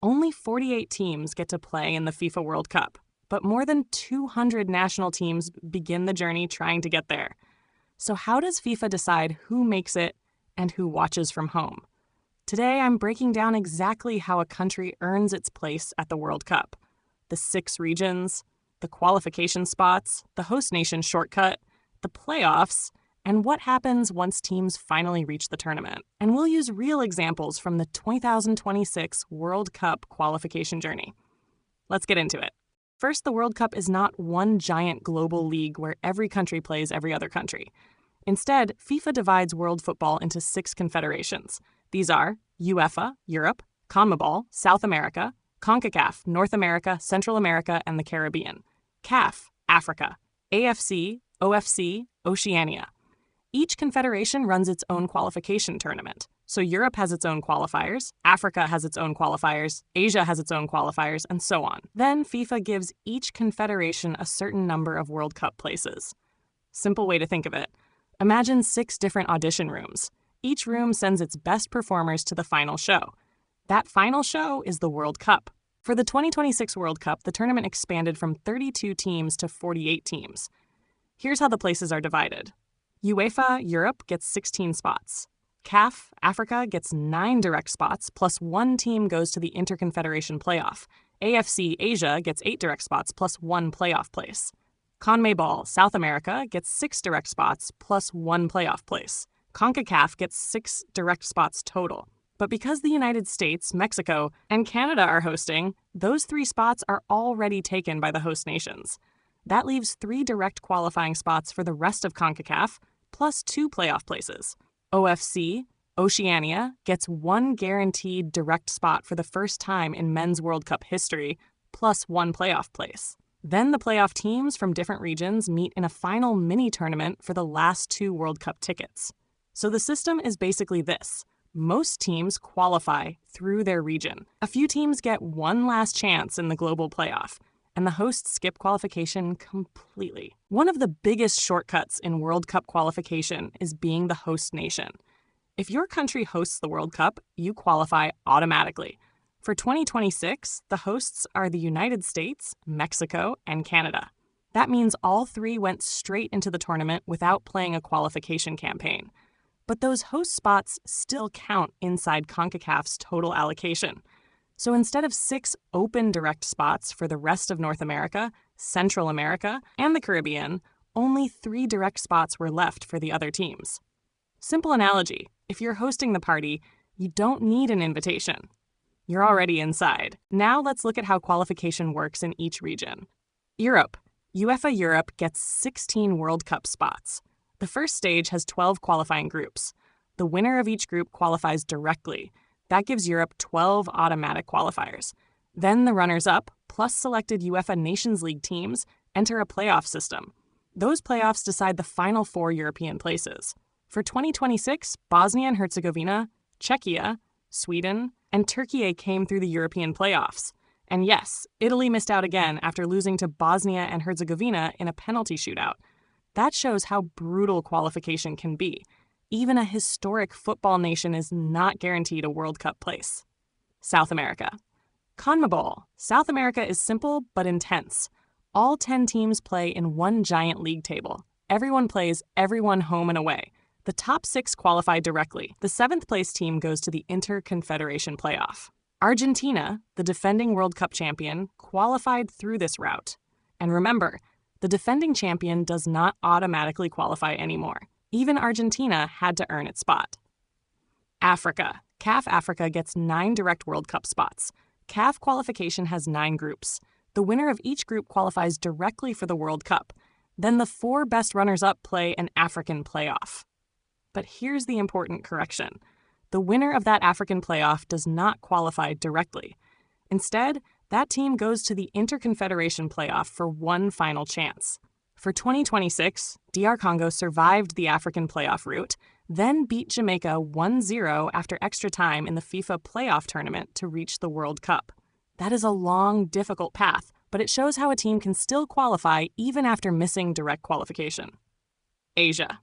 Only 48 teams get to play in the FIFA World Cup, but more than 200 national teams begin the journey trying to get there. So how does FIFA decide who makes it and who watches from home? Today, I'm breaking down exactly how a country earns its place at the World Cup. The 6 regions, the qualification spots, the host nation shortcut, the playoffs, and what happens once teams finally reach the tournament. And we'll use real examples from the 2026 World Cup qualification journey. Let's get into it. First, the World Cup is not one giant global league where every country plays every other country. Instead, FIFA divides world football into 6 confederations. These are UEFA, Europe, CONMEBOL, South America, CONCACAF, North America, Central America, and the Caribbean, CAF, Africa, AFC, OFC, Oceania. Each confederation runs its own qualification tournament. So Europe has its own qualifiers, Africa has its own qualifiers, Asia has its own qualifiers, and so on. Then FIFA gives each confederation a certain number of World Cup places. Simple way to think of it. Imagine 6 different audition rooms. Each room sends its best performers to the final show. That final show is the World Cup. For the 2026 World Cup, the tournament expanded from 32 teams to 48 teams. Here's how the places are divided. UEFA Europe gets 16 spots. CAF Africa gets 9 direct spots, plus 1 team goes to the inter-confederation playoff. AFC Asia gets 8 direct spots, plus 1 playoff place. CONMEBOL South America gets 6 direct spots, plus 1 playoff place. CONCACAF gets 6 direct spots total. But because the United States, Mexico, and Canada are hosting, those 3 spots are already taken by the host nations. That leaves 3 direct qualifying spots for the rest of CONCACAF, plus 2 playoff places. OFC, Oceania, gets 1 guaranteed direct spot for the first time in men's World Cup history, plus 1 playoff place. Then the playoff teams from different regions meet in a final mini-tournament for the last 2 World Cup tickets. So the system is basically this. Most teams qualify through their region. A few teams get one last chance in the global playoff, and the hosts skip qualification completely. One of the biggest shortcuts in World Cup qualification is being the host nation. If your country hosts the World Cup, you qualify automatically. For 2026, the hosts are the United States, Mexico, and Canada. That means all 3 went straight into the tournament without playing a qualification campaign. But those host spots still count inside CONCACAF's total allocation. So instead of 6 open direct spots for the rest of North America, Central America, and the Caribbean, only 3 direct spots were left for the other teams. Simple analogy, if you're hosting the party, you don't need an invitation. You're already inside. Now let's look at how qualification works in each region. Europe. UEFA Europe gets 16 World Cup spots. The first stage has 12 qualifying groups. The winner of each group qualifies directly. That gives Europe 12 automatic qualifiers. Then the runners-up, plus selected UEFA Nations League teams, enter a playoff system. Those playoffs decide the final 4 European places. For 2026, Bosnia and Herzegovina, Czechia, Sweden, and Turkey came through the European playoffs. And yes, Italy missed out again after losing to Bosnia and Herzegovina in a penalty shootout. That shows how brutal qualification can be. Even a historic football nation is not guaranteed a World Cup place. South America. CONMEBOL. South America is simple but intense. All 10 teams play in one giant league table. Everyone plays everyone home and away. The top 6 qualify directly. The 7th place team goes to the inter-confederation playoff. Argentina, the defending World Cup champion, qualified through this route. And remember, the defending champion does not automatically qualify anymore. Even Argentina had to earn its spot. Africa. CAF Africa gets 9 direct World Cup spots. CAF qualification has 9 groups. The winner of each group qualifies directly for the World Cup. Then the 4 best runners-up play an African playoff. But here's the important correction. The winner of that African playoff does not qualify directly. Instead, that team goes to the inter-confederation playoff for one final chance. For 2026, DR Congo survived the African playoff route, then beat Jamaica 1-0 after extra time in the FIFA Play-Off Tournament to reach the World Cup. That is a long, difficult path, but it shows how a team can still qualify even after missing direct qualification. Asia.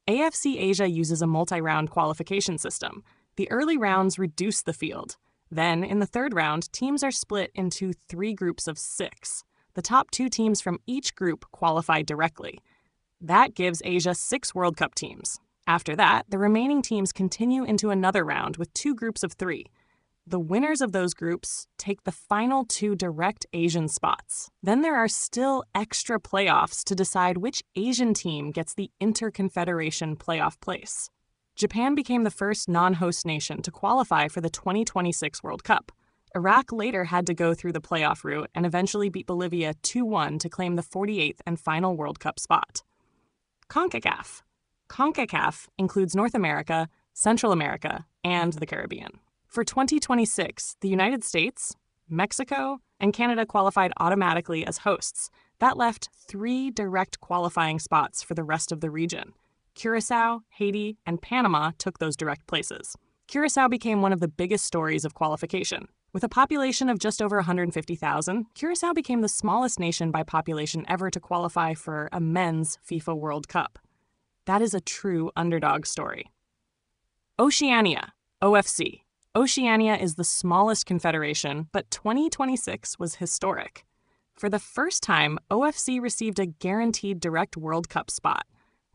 AFC Asia uses a multi-round qualification system. The early rounds reduce the field. Then, in the third round, teams are split into 3 groups of 6. The top 2 teams from each group qualify directly. That gives Asia 6 World Cup teams. After that, the remaining teams continue into another round with 2 groups of 3. The winners of those groups take the final 2 direct Asian spots. Then there are still extra playoffs to decide which Asian team gets the inter-confederation playoff place. Japan became the first non-host nation to qualify for the 2026 World Cup. Iraq later had to go through the playoff route and eventually beat Bolivia 2-1 to claim the 48th and final World Cup spot. CONCACAF. CONCACAF includes North America, Central America, and the Caribbean. For 2026, the United States, Mexico, and Canada qualified automatically as hosts. That left 3 direct qualifying spots for the rest of the region. Curaçao, Haiti, and Panama took those direct places. Curaçao became one of the biggest stories of qualification. With a population of just over 150,000, Curaçao became the smallest nation by population ever to qualify for a men's FIFA World Cup. That is a true underdog story. Oceania, OFC. Oceania is the smallest confederation, but 2026 was historic. For the first time, OFC received a guaranteed direct World Cup spot.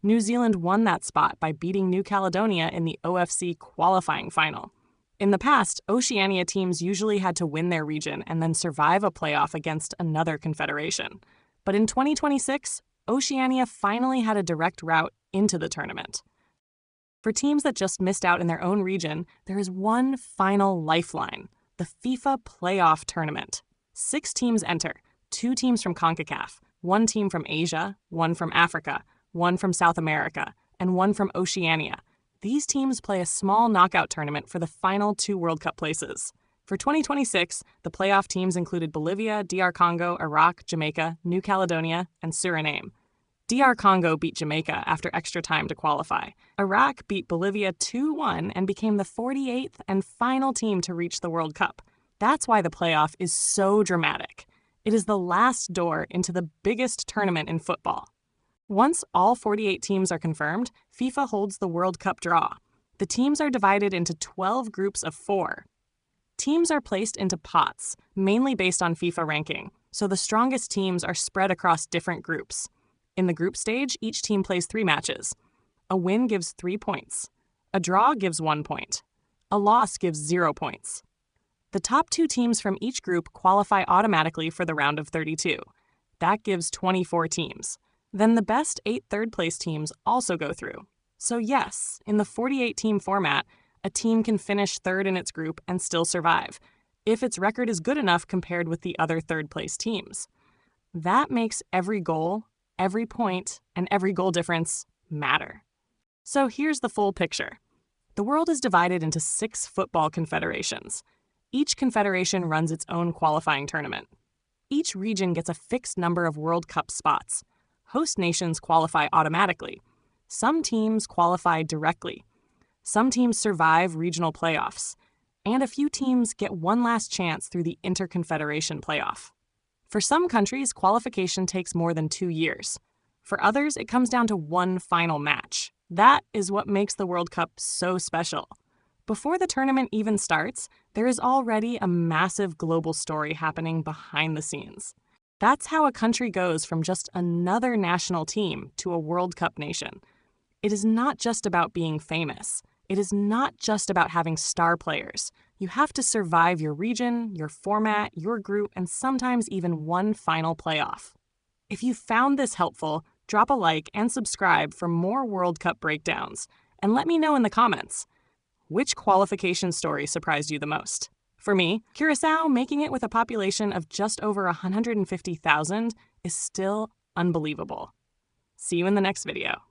New Zealand won that spot by beating New Caledonia in the OFC qualifying final. In the past, Oceania teams usually had to win their region and then survive a playoff against another confederation. But in 2026, Oceania finally had a direct route into the tournament. For teams that just missed out in their own region, there is one final lifeline: the FIFA Play-Off Tournament. 6 teams enter, 2 teams from CONCACAF, 1 team from Asia, 1 from Africa, 1 from South America, and 1 from Oceania. These teams play a small knockout tournament for the final 2 World Cup places. For 2026, the playoff teams included Bolivia, DR Congo, Iraq, Jamaica, New Caledonia, and Suriname. DR Congo beat Jamaica after extra time to qualify. Iraq beat Bolivia 2-1 and became the 48th and final team to reach the World Cup. That's why the playoff is so dramatic. It is the last door into the biggest tournament in football. Once all 48 teams are confirmed, FIFA holds the World Cup draw. The teams are divided into 12 groups of 4. Teams are placed into pots, mainly based on FIFA ranking, so the strongest teams are spread across different groups. In the group stage, each team plays 3 matches. A win gives 3 points. A draw gives 1 point. A loss gives 0 points. The top 2 teams from each group qualify automatically for the round of 32. That gives 24 teams. Then the best 8 third-place teams also go through. So yes, in the 48-team format, a team can finish third in its group and still survive, if its record is good enough compared with the other third-place teams. That makes every goal, every point, and every goal difference matter. So here's the full picture. The world is divided into 6 football confederations. Each confederation runs its own qualifying tournament. Each region gets a fixed number of World Cup spots. Host nations qualify automatically. Some teams qualify directly. Some teams survive regional playoffs. And a few teams get one last chance through the inter-confederation playoff. For some countries, qualification takes more than 2 years. For others, it comes down to one final match. That is what makes the World Cup so special. Before the tournament even starts, there is already a massive global story happening behind the scenes. That's how a country goes from just another national team to a World Cup nation. It is not just about being famous. It is not just about having star players. You have to survive your region, your format, your group, and sometimes even one final playoff. If you found this helpful, drop a like and subscribe for more World Cup breakdowns. And let me know in the comments, which qualification story surprised you the most? For me, Curaçao making it with a population of just over 150,000 is still unbelievable. See you in the next video.